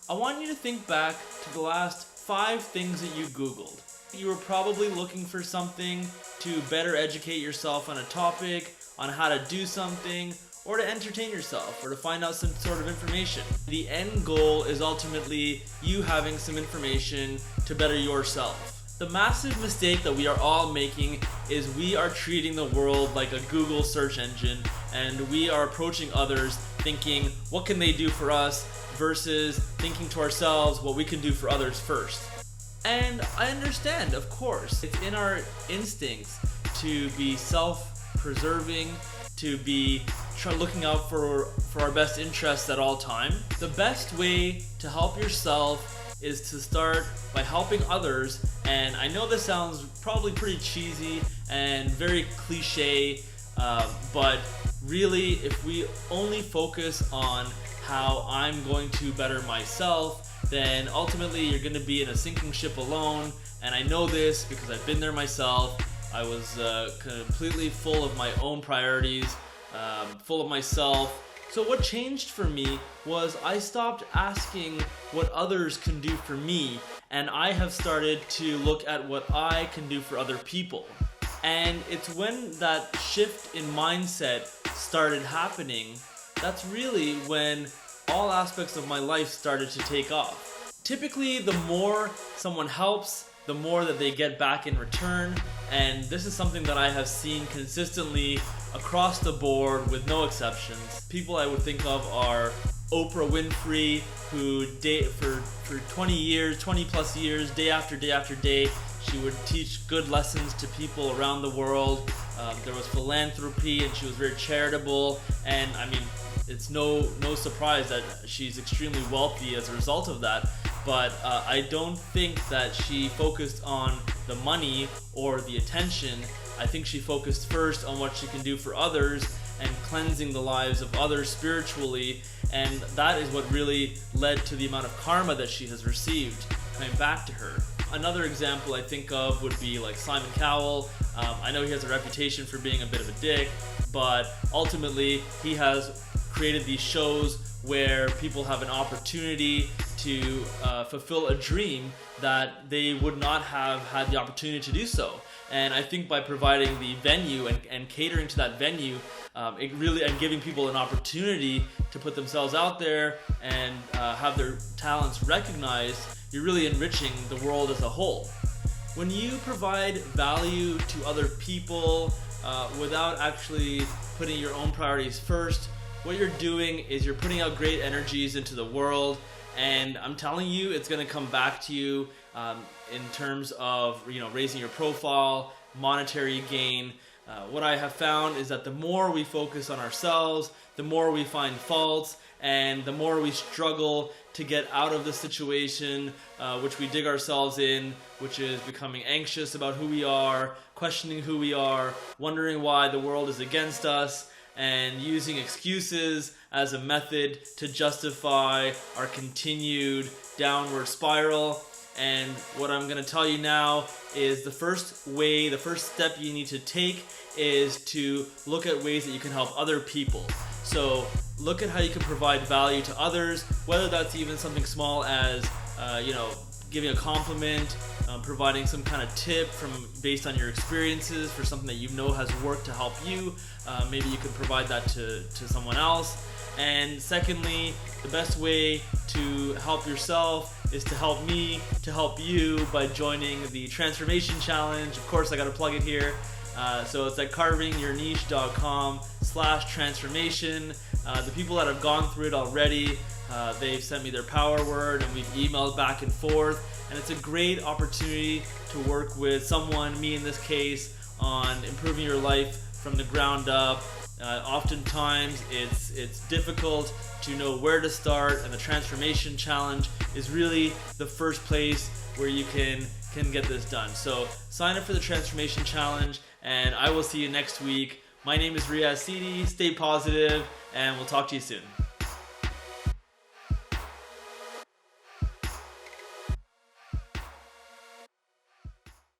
I want you to think back to the last 5 things that you Googled. You were probably looking for something to better educate yourself on a topic, on how to do something, or to entertain yourself, or to find out some sort of information. The end goal is ultimately you having some information to better yourself. The massive mistake that we are all making is we are treating the world like a Google search engine, and we are approaching others thinking, what can they do for us, versus thinking to ourselves what we can do for others first. And I understand, of course, it's in our instincts to be self-preserving, to be looking out for our best interests at all time. The best way to help yourself is to start by helping others. And I know this sounds probably pretty cheesy and very cliche, but really, if we only focus on how I'm going to better myself, then ultimately you're going to be in a sinking ship alone. And I know this because I've been there myself. I was completely full of my own priorities, full of myself. So what changed for me was I stopped asking what others can do for me, and I have started to look at what I can do for other people. And it's when that shift in mindset started happening, that's really when all aspects of my life started to take off. Typically, the more someone helps, the more that they get back in return, and this is something that I have seen consistently across the board with no exceptions. People I would think of are Oprah Winfrey, who for 20 plus years, day after day after day, she would teach good lessons to people around the world. There was philanthropy, and she was very charitable, and I mean, it's no surprise that she's extremely wealthy as a result of that. But I don't think that she focused on the money or the attention. I think she focused first on what she can do for others and cleansing the lives of others spiritually, and that is what really led to the amount of karma that she has received coming back to her. Another example I think of would be like Simon Cowell. I know he has a reputation for being a bit of a dick, but ultimately he has created these shows where people have an opportunity to fulfill a dream that they would not have had the opportunity to do so. And I think by providing the venue and catering to that venue, and giving people an opportunity to put themselves out there and have their talents recognized, you're really enriching the world as a whole. When you provide value to other people without actually putting your own priorities first, what you're doing is you're putting out great energies into the world, and I'm telling you, it's going to come back to you in terms of raising your profile, monetary gain. What I have found is that the more we focus on ourselves, the more we find faults, and the more we struggle to get out of the situation which we dig ourselves in, which is becoming anxious about who we are, questioning who we are, wondering why the world is against us, and using excuses as a method to justify our continued downward spiral. And what I'm going to tell you now is the first step you need to take is to look at ways that you can help other people. So look at how you can provide value to others, whether that's even something small as giving a compliment, providing some kind of tip based on your experiences for something that you know has worked to help you. Maybe you could provide that to someone else. And secondly, the best way to help yourself is to help me, to help you by joining the Transformation Challenge. Of course, I got to plug it here. So it's at carvingyourniche.com/transformation. The people that have gone through it already, they've sent me their power word, and we've emailed back and forth. And it's a great opportunity to work with someone, me in this case, on improving your life from the ground up. Oftentimes it's difficult to know where to start, and the Transformation Challenge is really the first place where you can get this done. So sign up for the Transformation Challenge, and I will see you next week. My name is Riaz Sidi. Stay positive, and we'll talk to you soon.